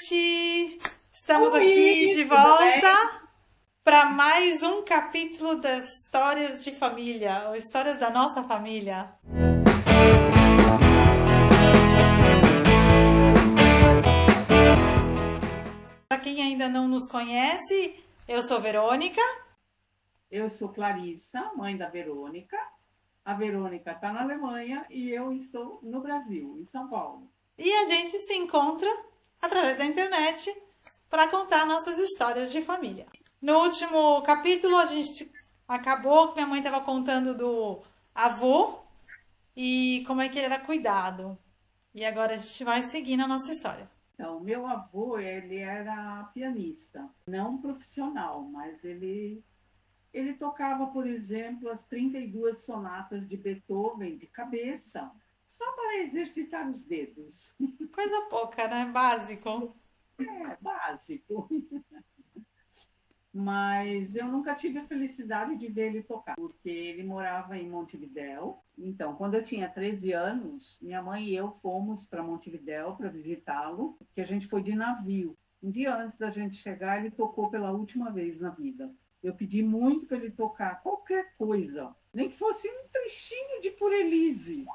noite! Estamos Oi, aqui de tudo bem? volta para mais um capítulo das histórias de família, ou histórias da nossa família. Para quem ainda não nos conhece, eu sou Verônica. Eu sou Clarissa, mãe da Verônica. A Verônica está na Alemanha e eu estou no Brasil, em São Paulo. E a gente se encontra através da internet para contar nossas histórias de família. No último capítulo, a gente acabou que minha mãe estava contando do avô e como é que ele era cuidado. E agora a gente vai seguir na nossa história. Então, meu avô, ele era pianista, não profissional, mas ele tocava, por exemplo, as 32 sonatas de Beethoven de cabeça, só para exercitar os dedos. Coisa pouca, né? Básico. É básico. Mas eu nunca tive a felicidade de ver ele tocar, porque ele morava em Montevidéu. Então, quando eu tinha 13 anos, minha mãe e eu fomos para Montevidéu para visitá-lo, que a gente foi de navio. Um dia antes da gente chegar, ele tocou pela última vez na vida. Eu pedi muito para ele tocar qualquer coisa, nem que fosse um trechinho de Por Elise,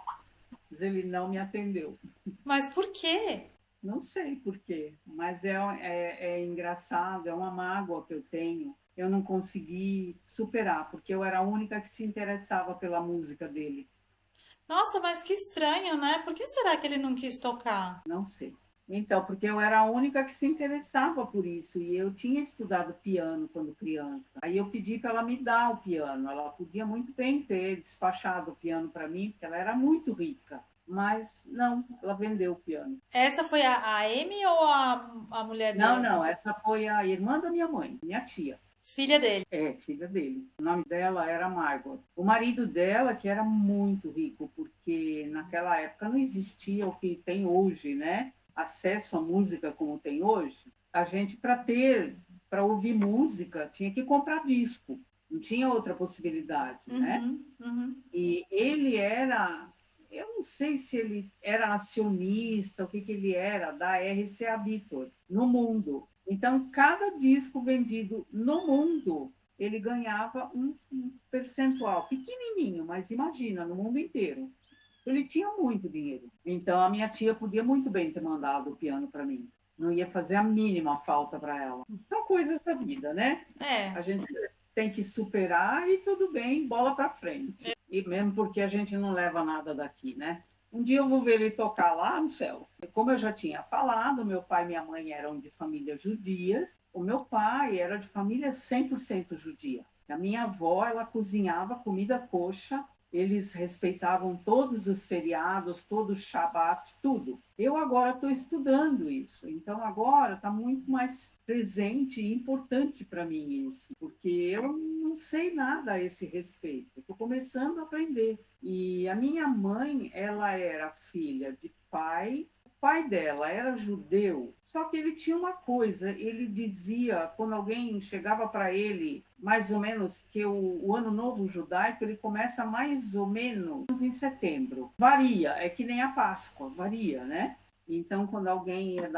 mas ele não me atendeu. Mas por quê? Não sei por quê, mas é engraçado, é uma mágoa que eu tenho. Eu não consegui superar, porque eu era a única que se interessava pela música dele. Nossa, mas que estranho, né? Por que será que ele não quis tocar? Não sei. Então, porque eu era a única que se interessava por isso, e eu tinha estudado piano quando criança. Aí eu pedi para ela me dar o piano. Ela podia muito bem ter despachado o piano para mim, porque ela era muito rica. Mas não, ela vendeu o piano. Essa foi a Amy ou a mulher Não, dele? não, essa foi a irmã da minha mãe, minha tia. Filha dele. É, filha dele. O nome dela era Margot. O marido dela, que era muito rico, porque naquela época não existia o que tem hoje, né? Acesso à música como tem hoje. A gente, para ouvir música, tinha que comprar disco. Não tinha outra possibilidade, né? E ele era, eu não sei se ele era acionista, o que ele era, da RCA Victor, no mundo. Então, cada disco vendido no mundo, ele ganhava um percentual pequenininho, mas imagina, no mundo inteiro. Ele tinha muito dinheiro. Então, a minha tia podia muito bem ter mandado o piano para mim. Não ia fazer a mínima falta para ela. São coisas da vida, né? É. A gente tem que superar e tudo bem, bola para frente. E mesmo porque a gente não leva nada daqui, né? Um dia eu vou ver ele tocar lá no céu. Como eu já tinha falado, meu pai e minha mãe eram de famílias judias. O meu pai era de família 100% judia. A minha avó, ela cozinhava comida kosher. Eles respeitavam todos os feriados, todo o Shabat, tudo. Eu agora estou estudando isso, então agora está muito mais presente e importante para mim isso, porque eu não sei nada a esse respeito, estou começando a aprender. E a minha mãe, ela era filha de pai. O pai dela era judeu, só que ele tinha uma coisa, ele dizia, quando alguém chegava para ele, mais ou menos, que o ano novo judaico, ele começa mais ou menos em setembro. Varia, é que nem a Páscoa, varia, né? Então, quando alguém ia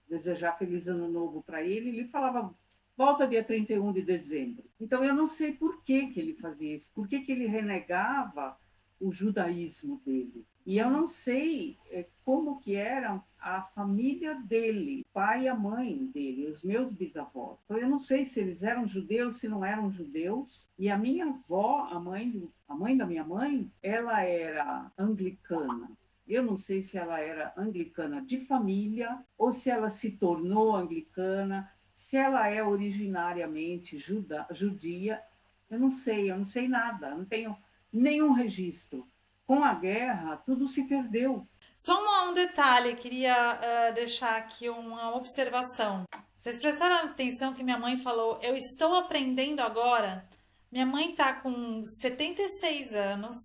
desejar feliz ano novo para ele, ele falava, volta dia 31 de dezembro. Então, eu não sei por que ele fazia isso, por que ele renegava o judaísmo dele. E eu não sei como que era a família dele, o pai e a mãe dele, os meus bisavós. Então, eu não sei se eles eram judeus, se não eram judeus. E a minha avó, a mãe da minha mãe, ela era anglicana. Eu não sei se ela era anglicana de família ou se ela se tornou anglicana, se ela é originariamente judia. Eu não sei nada, não tenho nenhum registro. Com a guerra, tudo se perdeu. Só um detalhe, queria deixar aqui uma observação. Vocês prestaram atenção que minha mãe falou, eu estou aprendendo agora? Minha mãe está com 76 anos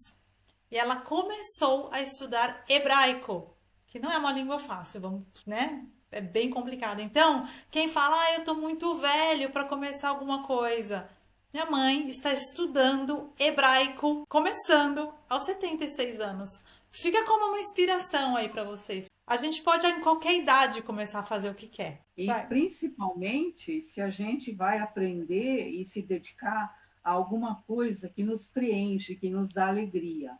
e ela começou a estudar hebraico, que não é uma língua fácil, vamos, né? É bem complicado. Então, quem fala, eu estou muito velho para começar alguma coisa. Minha mãe está estudando hebraico, começando aos 76 anos. Fica como uma inspiração aí para vocês. A gente pode, em qualquer idade, começar a fazer o que quer. E Vai. principalmente se a gente vai aprender e se dedicar a alguma coisa que nos preenche, que nos dá alegria.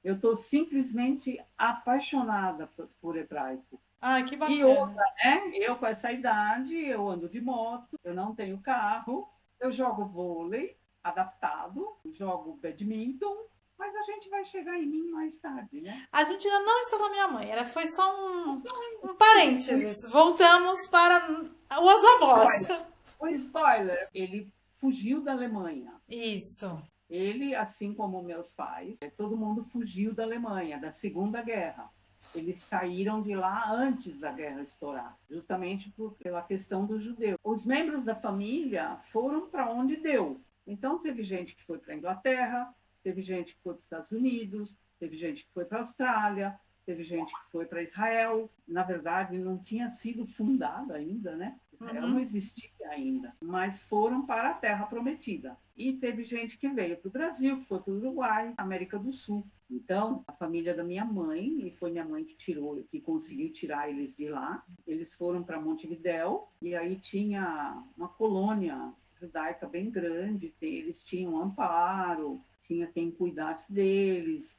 Eu estou simplesmente apaixonada por hebraico. Ai, que E bacana. outra, né? Eu com essa idade, eu ando de moto, eu não tenho carro, eu jogo vôlei adaptado, jogo badminton, mas a gente vai chegar em mim mais tarde, né? A gente ainda não está na minha mãe, ela foi só um parênteses. Voltamos para os avós. O spoiler, ele fugiu da Alemanha. Isso. Ele, assim como meus pais, todo mundo fugiu da Alemanha, da Segunda Guerra. Eles saíram de lá antes da guerra estourar, justamente pela questão dos judeus. Os membros da família foram para onde deu. Então, teve gente que foi para a Inglaterra, teve gente que foi para os Estados Unidos, teve gente que foi para a Austrália, teve gente que foi para Israel. Na verdade, não tinha sido fundada ainda, né? Israel não existia ainda, mas foram para a Terra Prometida. E teve gente que veio para o Brasil, foi para o Uruguai, América do Sul. Então, a família da minha mãe, e foi minha mãe que conseguiu tirar eles de lá, eles foram para Montevidéu, e aí tinha uma colônia judaica bem grande, eles tinham amparo, tinha quem cuidasse deles,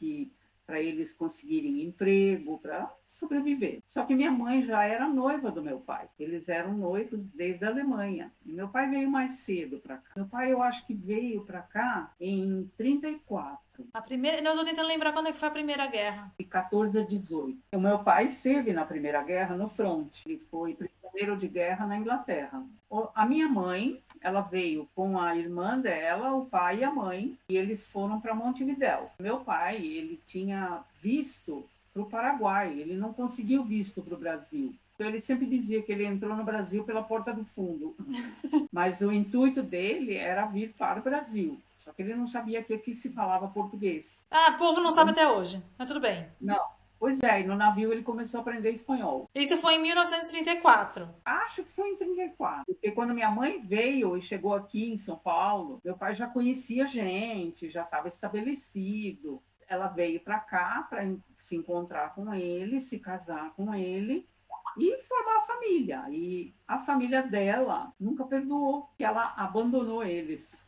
para eles conseguirem emprego, para sobreviver. Só que minha mãe já era noiva do meu pai. Eles eram noivos desde a Alemanha. E meu pai veio mais cedo para cá. Meu pai, eu acho que veio para cá em 34. A primeira, eu estou tentando lembrar quando é que foi a Primeira Guerra. De 14 a 18. O meu pai esteve na Primeira Guerra no fronte. Ele foi prisioneiro de guerra na Inglaterra. A minha mãe, ela veio com a irmã dela, o pai e a mãe, e eles foram para Montevidéu. Meu pai, ele tinha visto para o Paraguai, ele não conseguiu visto para o Brasil. Então, ele sempre dizia que ele entrou no Brasil pela porta do fundo. Mas o intuito dele era vir para o Brasil. Só que ele não sabia que aqui se falava português. Ah, o povo não sabe até hoje, mas tudo bem. Não. Pois é, e no navio ele começou a aprender espanhol. Isso foi em 1934. Acho que foi em 34. Porque quando minha mãe veio e chegou aqui em São Paulo, meu pai já conhecia gente, já estava estabelecido. Ela veio para cá para se encontrar com ele, se casar com ele e formar a família. E a família dela nunca perdoou que ela abandonou eles.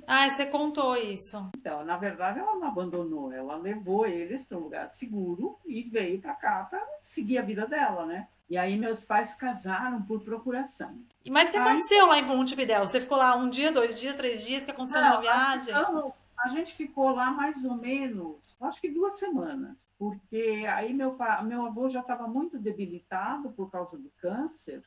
Ah, você contou isso. Então, na verdade, ela não abandonou, ela levou eles para um lugar seguro e veio para cá para seguir a vida dela, né? E aí meus pais casaram por procuração. Mas o que aconteceu lá em Montevidéu? Você ficou lá um dia, 2 dias, 3 dias? O que aconteceu nessa viagem? A gente ficou lá mais ou menos, acho que 2 semanas, porque aí meu avô já estava muito debilitado por causa do câncer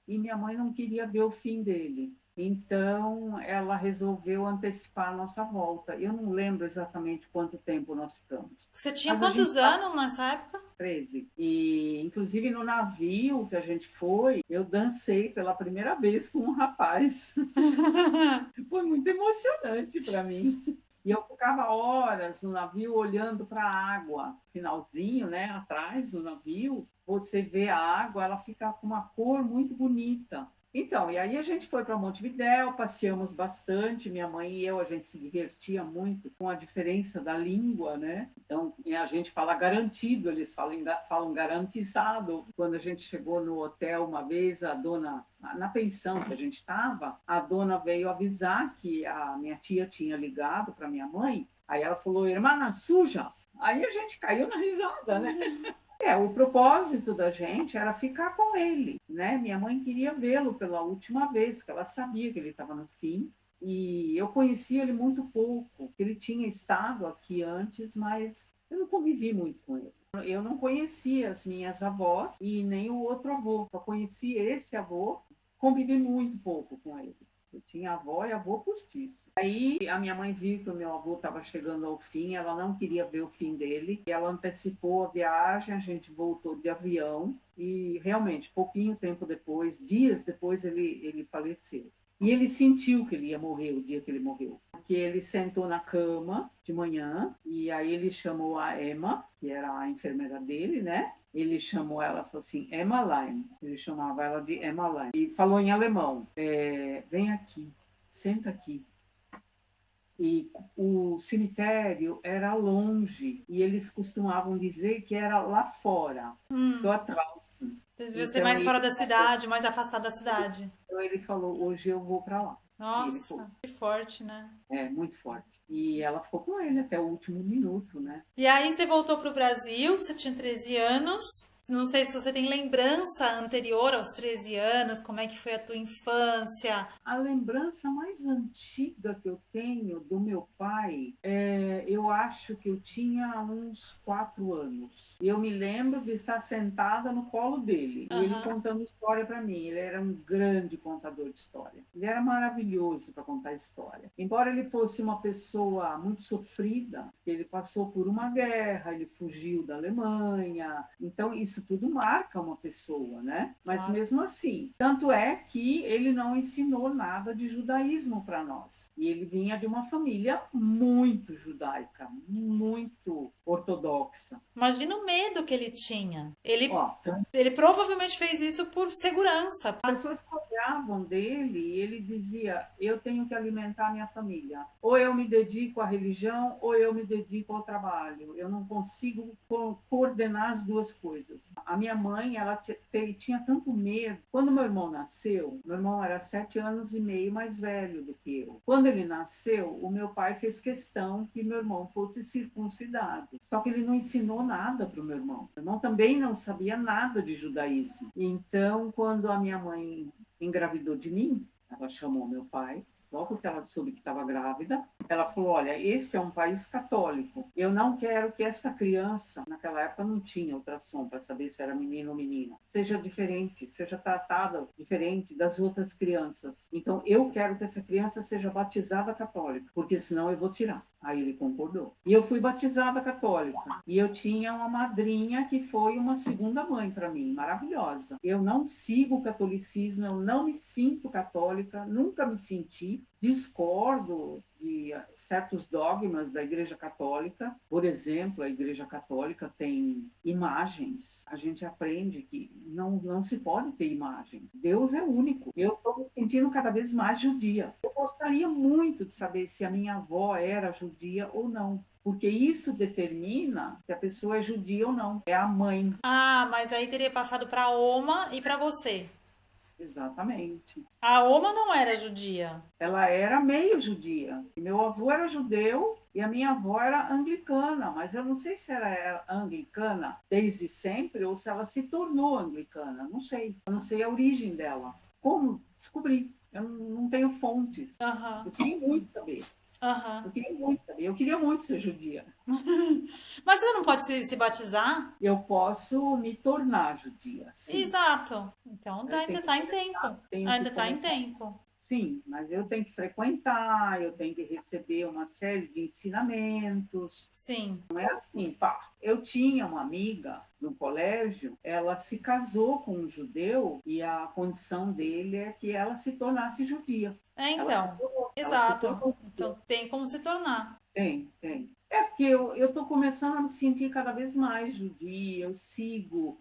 e minha mãe não queria ver o fim dele. Então, ela resolveu antecipar a nossa volta. Eu não lembro exatamente quanto tempo nós ficamos. Você tinha quantos anos nessa época? 13. E, inclusive, no navio que a gente foi, eu dancei pela primeira vez com um rapaz. Foi muito emocionante para mim. E eu ficava horas no navio olhando para a água. Finalzinho, né? Atrás do navio, você vê a água, ela fica com uma cor muito bonita. Então, e aí a gente foi para Montevidéu, passeamos bastante, minha mãe e eu, a gente se divertia muito com a diferença da língua, né? Então, a gente fala garantido, eles falam garantizado. Quando a gente chegou no hotel uma vez, a dona, na pensão que a gente estava, a dona veio avisar que a minha tia tinha ligado para minha mãe, aí ela falou, irmã suja. Aí a gente caiu na risada, né? O propósito da gente era ficar com ele, né? Minha mãe queria vê-lo pela última vez, porque ela sabia que ele estava no fim. E eu conhecia ele muito pouco. Ele tinha estado aqui antes, mas eu não convivi muito com ele. Eu não conhecia as minhas avós e nem o outro avô. Só conheci esse avô, convivi muito pouco com ele. Eu tinha avó e avô postiço. Aí a minha mãe viu que o meu avô estava chegando ao fim, ela não queria ver o fim dele, e ela antecipou a viagem, a gente voltou de avião, e realmente, pouquinho tempo depois, dias depois, ele faleceu. E ele sentiu que ele ia morrer o dia que ele morreu. Porque ele sentou na cama de manhã, e aí ele chamou a Emma, que era a enfermeira dele, né? Ele chamou ela, falou assim, Emmeline. Ele chamava ela de Emmeline. E falou em alemão, vem aqui, senta aqui. E o cemitério era longe, e eles costumavam dizer que era lá fora, do Atlântico. Devia ser Então mais fora da cidade, mais afastado da cidade. ele falou, hoje eu vou para lá. E ele foi. Nossa, que forte, né? É, muito forte. E ela ficou com ele até o último minuto, né? E aí você voltou pro Brasil, você tinha 13 anos. Não sei se você tem lembrança anterior aos 13 anos, como é que foi a tua infância. A lembrança mais antiga que eu tenho do meu pai, eu acho que eu tinha uns 4 anos. E eu me lembro de estar sentada no colo dele e ele Aham. contando história para mim. Ele era um grande contador de história. Ele era maravilhoso para contar história. Embora ele fosse uma pessoa muito sofrida, ele passou por uma guerra, ele fugiu da Alemanha. Então isso tudo marca uma pessoa, né? Mas Claro. mesmo assim, tanto é que ele não ensinou nada de judaísmo para nós. E ele vinha de uma família muito judaica, muito ortodoxa. Imagina o medo que ele tinha. Ele, Ó, ele provavelmente fez isso por segurança. as pessoas cobravam dele e ele dizia: eu tenho que alimentar minha família. Ou eu me dedico à religião, ou eu me dedico ao trabalho. Eu não consigo coordenar as duas coisas. A minha mãe, ela tinha tanto medo. Quando meu irmão nasceu, meu irmão era 7 anos e meio mais velho do que eu. Quando ele nasceu, o meu pai fez questão que meu irmão fosse circuncidado. Só que ele não ensinou nada para o meu irmão. Meu irmão também não sabia nada de judaísmo. Então, quando a minha mãe engravidou de mim, ela chamou meu pai. Logo que ela soube que estava grávida, ela falou: olha, este é um país católico. Eu não quero que essa criança, naquela época não tinha ultrassom para saber se era menino ou menina, seja diferente, seja tratada diferente das outras crianças. Então, eu quero que essa criança seja batizada católica, porque senão eu vou tirar. Aí ele concordou. E eu fui batizada católica. E eu tinha uma madrinha que foi uma segunda mãe para mim, maravilhosa. Eu não sigo o catolicismo, eu não me sinto católica, nunca me senti. Discordo de certos dogmas da Igreja Católica. Por exemplo, a Igreja Católica tem imagens. A gente aprende que não se pode ter imagens. Deus é único. Eu estou me sentindo cada vez mais judia. Eu gostaria muito de saber se a minha avó era judia ou não. Porque isso determina se a pessoa é judia ou não. É a mãe. Ah, mas aí teria passado para a Oma e para você. Exatamente. A Oma não era judia. Ela era meio judia. Meu avô era judeu e a minha avó era anglicana, mas eu não sei se ela era anglicana desde sempre ou se ela se tornou anglicana. Não sei. Eu não sei a origem dela. Como? Descobri. Eu não tenho fontes. Aham, Eu queria muito saber. aham. Eu queria muito saber. Eu queria muito ser judia. Mas você não pode se batizar? Eu posso me tornar judia, sim. Exato. Então Eu ainda tenho que está em tempo. tenho que Ainda está em começar. tempo. Sim, mas eu tenho que frequentar, eu tenho que receber uma série de ensinamentos. Sim. Não é assim, pá. Eu tinha uma amiga no colégio, ela se casou com um judeu e a condição dele é que ela se tornasse judia. É, Ela se então. tornou, ela se Exato. tornou judia. Então tem como se tornar. Tem. É porque eu estou começando a me sentir cada vez mais judia, eu sigo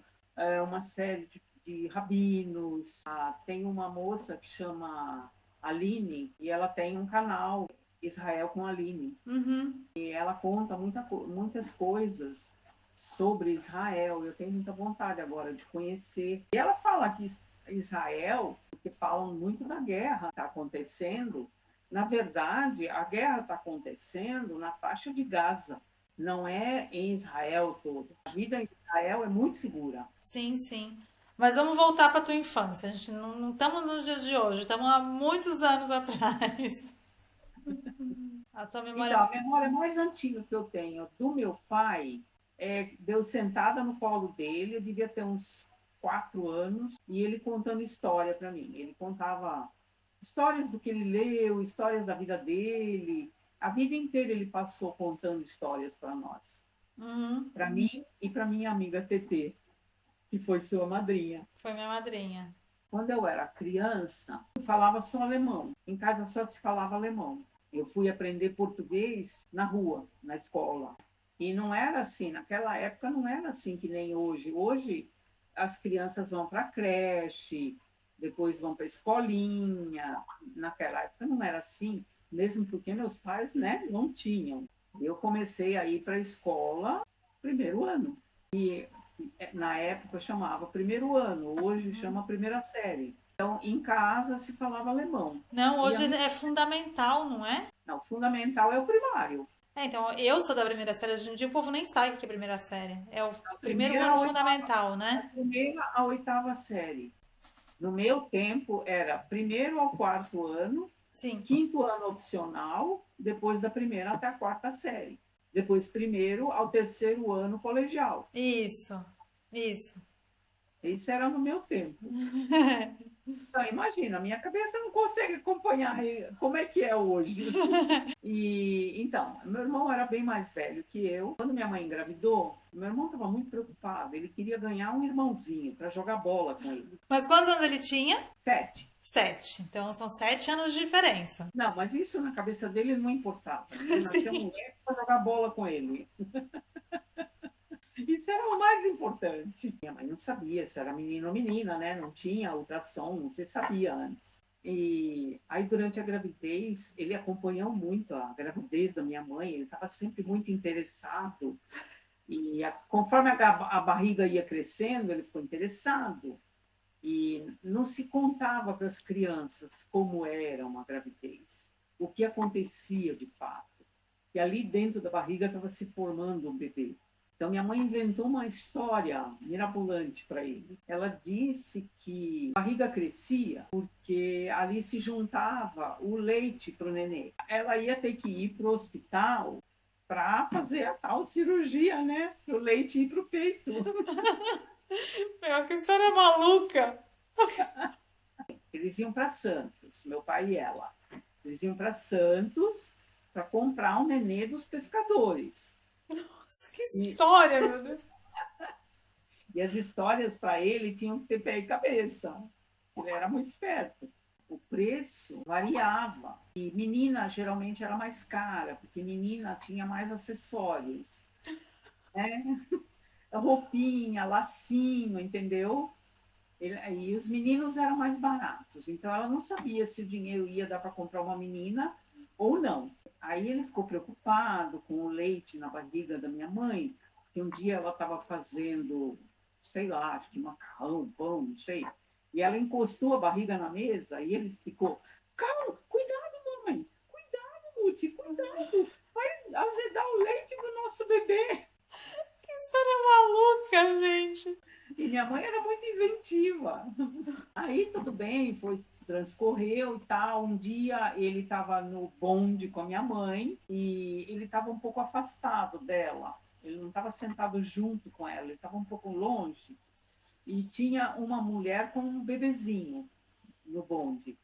uma série de rabinos. Tem uma moça que chama Aline e ela tem um canal, Israel com Aline. Uhum. E ela conta muitas coisas sobre Israel. Eu tenho muita vontade agora de conhecer. E ela fala que Israel, porque falam muito da guerra que está acontecendo. Na verdade, a guerra está acontecendo na faixa de Gaza, não é em Israel todo. A vida em Israel é muito segura. Sim, sim. Mas vamos voltar para tua infância. A gente não estamos nos dias de hoje, estamos há muitos anos atrás. A tua Então, memória. a memória mais antiga que eu tenho do meu pai deu sentada no colo dele, eu devia ter uns 4 anos, e ele contando história para mim. Ele contava histórias do que ele leu, histórias da vida dele. A vida inteira ele passou contando histórias para nós. Uhum. Para mim e para minha amiga Tetê, que foi sua madrinha. Foi minha madrinha. Quando eu era criança, eu falava só alemão. Em casa só se falava alemão. Eu fui aprender português na rua, na escola. E não era assim, naquela época não era assim que nem hoje. Hoje as crianças vão para a creche, depois vão para a escolinha. Naquela época não era assim. mesmo porque meus pais, né, não tinham. Eu comecei a ir para a escola primeiro ano. E na época chamava primeiro ano, hoje chama primeira série. Então, em casa se falava alemão. Não, E a hoje minha, é fundamental, não é? não, fundamental é o primário. Então, eu sou da primeira série, hoje em dia o povo nem sabe o que é primeira série. É o A primeiro primeira, ano a oitava, fundamental, da né? primeira à oitava série. No meu tempo, era primeiro ao quarto ano, Sim. quinto ano opcional, depois da primeira até a quarta série. Depois, primeiro ao terceiro ano colegial. Isso, isso. Isso era no meu tempo. Então, imagina, a minha cabeça não consegue acompanhar como é que é hoje. E então, meu irmão era bem mais velho que eu. Quando minha mãe engravidou, meu irmão estava muito preocupado. Ele queria ganhar um irmãozinho para jogar bola com ele. Mas quantos anos ele tinha? 7. 7. Então são 7 anos de diferença. Não, mas isso na cabeça dele não importava. Ele nasceu Sim. moleque para jogar bola com ele. Isso era o mais importante. Minha mãe não sabia se era menino ou menina, né? Não tinha ultrassom, não se sabia antes. E aí, durante a gravidez, ele acompanhou muito a gravidez da minha mãe, ele estava sempre muito interessado. E conforme a barriga ia crescendo, ele ficou interessado. E não se contava para as crianças como era uma gravidez, o que acontecia de fato. E ali dentro da barriga estava se formando um bebê. Então, minha mãe inventou uma história mirabolante para ele. Ela disse que a barriga crescia porque ali se juntava o leite para o nenê. Ela ia ter que ir para o hospital para fazer a tal cirurgia, né? Para o leite ir para o peito. Meu, que história maluca! Eles iam para Santos, meu pai e ela. Eles iam para Santos para comprar um nenê dos pescadores. Nossa, que história, meu Deus! E as histórias para ele tinham que ter pé e cabeça. Ele era muito esperto. O preço variava. E menina geralmente era mais cara, porque menina tinha mais acessórios. Né? Roupinha, lacinho, entendeu? E os meninos eram mais baratos. Então ela não sabia se o dinheiro ia dar para comprar uma menina ou não. Aí ele ficou preocupado com o leite na barriga da minha mãe, que um dia ela estava fazendo, sei lá, acho que macarrão, pão, não sei. E ela encostou a barriga na mesa e ele ficou, calma, cuidado, mãe, cuidado, Muti, cuidado, vai azedar o leite do nosso bebê. Que história maluca, gente! E minha mãe era muito inventiva. Aí tudo bem, transcorreu e tal. Um dia ele estava no bonde com a minha mãe e ele estava um pouco afastado dela. Ele não estava sentado junto com ela, ele estava um pouco longe. E tinha uma mulher com um bebezinho no bonde.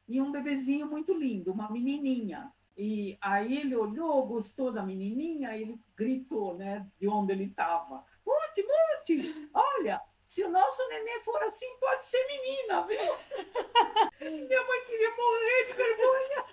E um bebezinho muito lindo, uma menininha. E aí ele olhou, gostou da menininha, e ele gritou, né, de onde ele estava. Monte, Monte, olha, se o nosso neném for assim, pode ser menina, viu? Minha mãe queria morrer de vergonha.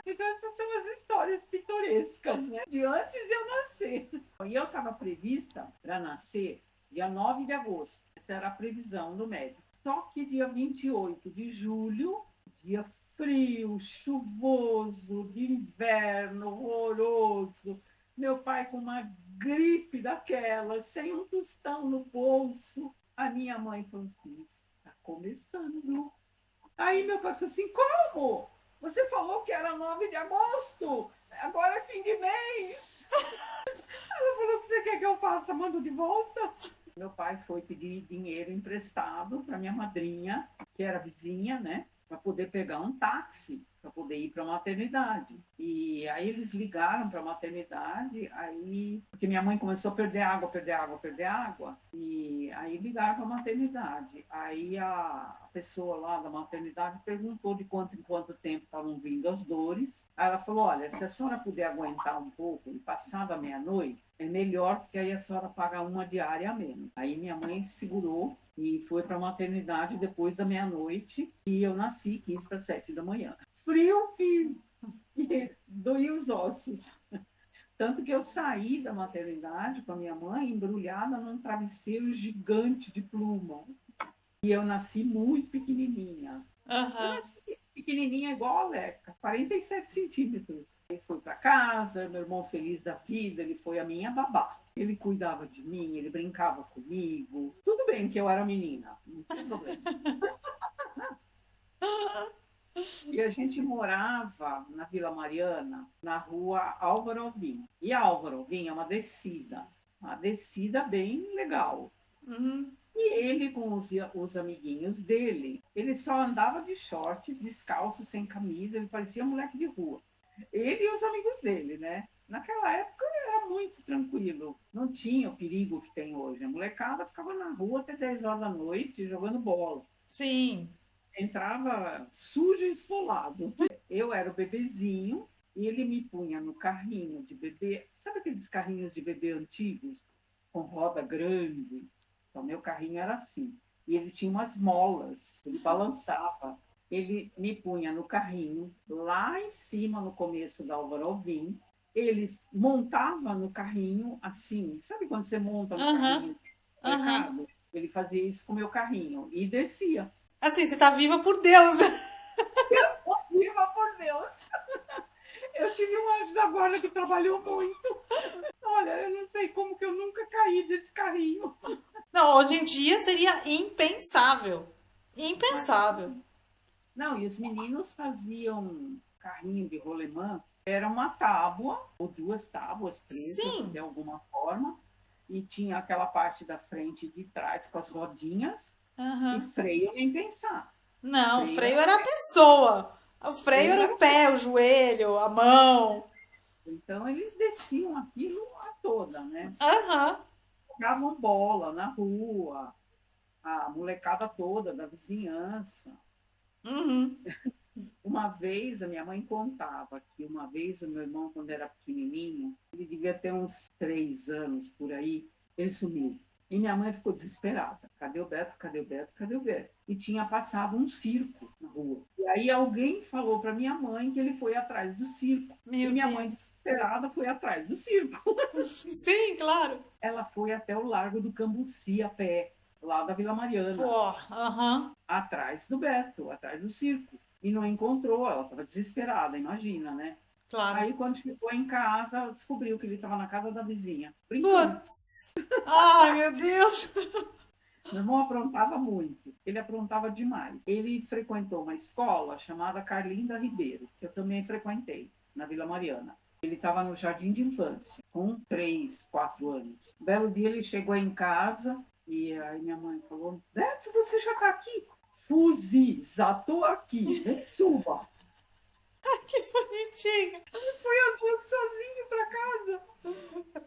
Então essas são as histórias pitorescas, né, de antes de eu nascer. E eu estava prevista para nascer dia 9 de agosto. Essa era a previsão do médico. Só que dia 28 de julho, dia frio, chuvoso, de inverno, horroroso. Meu pai com uma gripe daquela, sem um tostão no bolso. A minha mãe falou assim, está começando. Aí meu pai falou assim, como? Você falou que era 9 de agosto, agora é fim de mês. Ela falou, o que você quer que eu faça? Mando de volta? Meu pai foi pedir dinheiro emprestado para minha madrinha, que era vizinha, né? Para poder pegar um táxi, para poder ir para a maternidade. E aí eles ligaram para a maternidade, aí porque minha mãe começou a perder água, perder água, perder água, e aí ligaram para a maternidade. Aí a pessoa lá da maternidade perguntou de quanto em quanto tempo estavam vindo as dores. Aí ela falou, olha, se a senhora puder aguentar um pouco e passar da meia-noite, é melhor, porque aí a senhora paga uma diária a menos. Aí minha mãe segurou e foi para a maternidade depois da meia-noite e eu nasci 15 para 7 da manhã. Frio e doía os ossos. Tanto que eu saí da maternidade com a minha mãe embrulhada num travesseiro gigante de pluma. E eu nasci muito pequenininha. Aham. pequenininha igual a Leca, 47 centímetros. Ele foi para casa, meu irmão feliz da vida, ele foi a minha babá. Ele cuidava de mim, ele brincava comigo. Tudo bem que eu era menina, não tinha problema. E a gente morava na Vila Mariana, na rua Álvaro Alvim. E a Álvaro Alvim é uma descida bem legal. Uhum. E ele, com os amiguinhos dele, ele só andava de short, descalço, sem camisa, ele parecia um moleque de rua. Ele e os amigos dele, né? Naquela época era muito tranquilo, não tinha o perigo que tem hoje. A molecada ficava na rua até 10 horas da noite jogando bola. Sim. Entrava sujo e esfolado. Eu era o bebezinho e ele me punha no carrinho de bebê. Sabe aqueles carrinhos de bebê antigos, com roda grande? Então, meu carrinho era assim. E ele tinha umas molas, ele balançava. Ele me punha no carrinho, lá em cima, no começo da Álvaro Alvim. Ele montava no carrinho assim. Sabe quando você monta no carrinho do mercado? Ele fazia isso com o meu carrinho e descia. Assim, você tá viva por Deus, né? Eu tô viva por Deus. Eu tive um anjo da guarda que trabalhou muito. Olha, eu não sei como que eu nunca caí desse carrinho. Não, hoje em dia seria impensável. Impensável. Não, e os meninos faziam carrinho de rolemã. Era uma tábua, ou duas tábuas presas de alguma forma. E tinha aquela parte da frente e de trás com as rodinhas. E freio nem pensar. Não, o freio era a pessoa. O freio era o pé, o joelho, a mão. Então eles desciam aquilo a toda, né? Aham. Jogavam bola na rua, a molecada toda da vizinhança. Uhum. Uma vez, a minha mãe contava que uma vez o meu irmão, quando era pequenininho, ele devia ter uns 3 anos por aí, ele sumiu. E minha mãe ficou desesperada. Cadê o Beto? Cadê o Beto? Cadê o Beto? E tinha passado um circo na rua. E aí alguém falou para minha mãe que ele foi atrás do circo. Meu e minha Deus. mãe, desesperada, foi atrás do circo. Sim, claro. Ela foi até o Largo do Cambuci a pé, lá da Vila Mariana. Pô, Atrás do Beto, atrás do circo. E não encontrou, ela estava desesperada, imagina, né? Claro. Aí, quando chegou em casa, descobriu que ele estava na casa da vizinha, brincando. Putz. Ai, meu Deus. Meu irmão aprontava muito, ele aprontava demais. Ele frequentou uma escola chamada Carlinda Ribeiro, que eu também frequentei, na Vila Mariana. Ele estava no jardim de infância, com 3, 4 anos. Um belo dia ele chegou em casa e aí minha mãe falou: Beto, você já está aqui? Fuzi, já estou aqui, vem, suba. Que bonitinho. Foi andando sozinho para casa.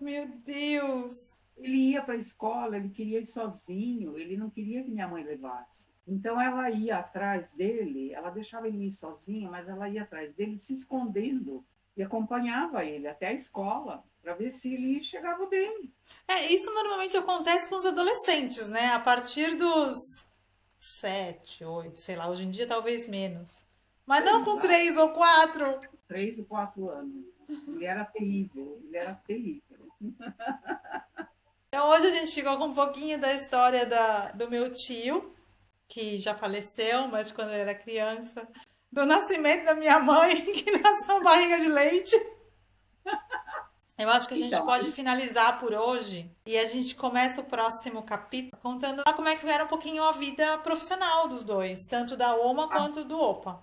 Meu Deus. Ele ia para a escola, ele queria ir sozinho, ele não queria que minha mãe levasse. Então ela ia atrás dele, ela deixava ele ir sozinho, mas ela ia atrás dele se escondendo e acompanhava ele até a escola para ver se ele chegava bem. Isso normalmente acontece com os adolescentes, né? A partir dos 7, 8, sei lá, hoje em dia talvez menos. Mas não com 3 ou 4. 3 ou 4 anos. Ele era terrível, ele era terrível. Então hoje a gente chegou com um pouquinho da história do meu tio, que já faleceu, mas quando ele era criança, do nascimento da minha mãe, que nasceu uma barriga de leite. Eu acho que a gente pode finalizar por hoje e a gente começa o próximo capítulo contando como é que era um pouquinho a vida profissional dos dois, tanto da Oma quanto do Opa.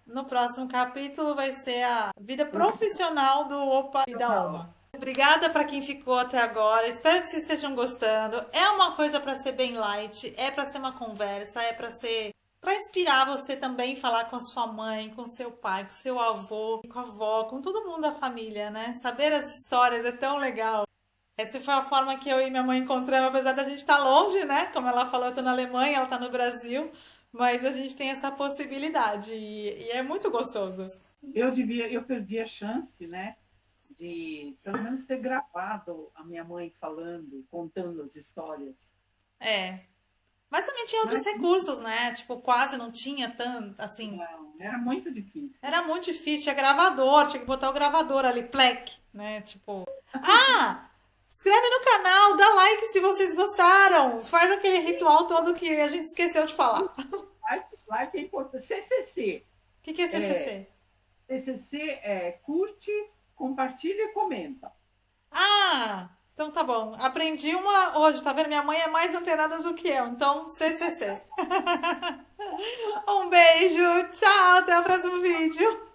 No próximo capítulo vai ser a vida profissional do Opa e da Oma. Obrigada para quem ficou até agora. Espero que vocês estejam gostando. É uma coisa para ser bem light, é para ser uma conversa, é para inspirar você também falar com a sua mãe, com seu pai, com seu avô, com a avó, com todo mundo da família, né? Saber as histórias é tão legal. Essa foi a forma que eu e minha mãe encontramos, apesar da gente estar longe, né? Como ela falou, eu tô na Alemanha, ela tá no Brasil, mas a gente tem essa possibilidade e é muito gostoso. Eu perdi a chance, né? De pelo menos ter gravado a minha mãe falando, contando as histórias. Mas também tinha outros recursos, né? Tipo, quase não tinha tanto, assim... Não, era muito difícil. Era muito difícil, tinha gravador, tinha que botar o gravador ali, plec, né? Tipo... Inscreve no canal, dá like se vocês gostaram. Faz aquele ritual todo que a gente esqueceu de falar. like é importante. CCC. O que é CCC? CCC é curte, compartilha e comenta. Ah, então tá bom. Aprendi uma hoje, tá vendo? Minha mãe é mais antenada do que eu, então CCC. Um beijo, tchau, até o próximo vídeo.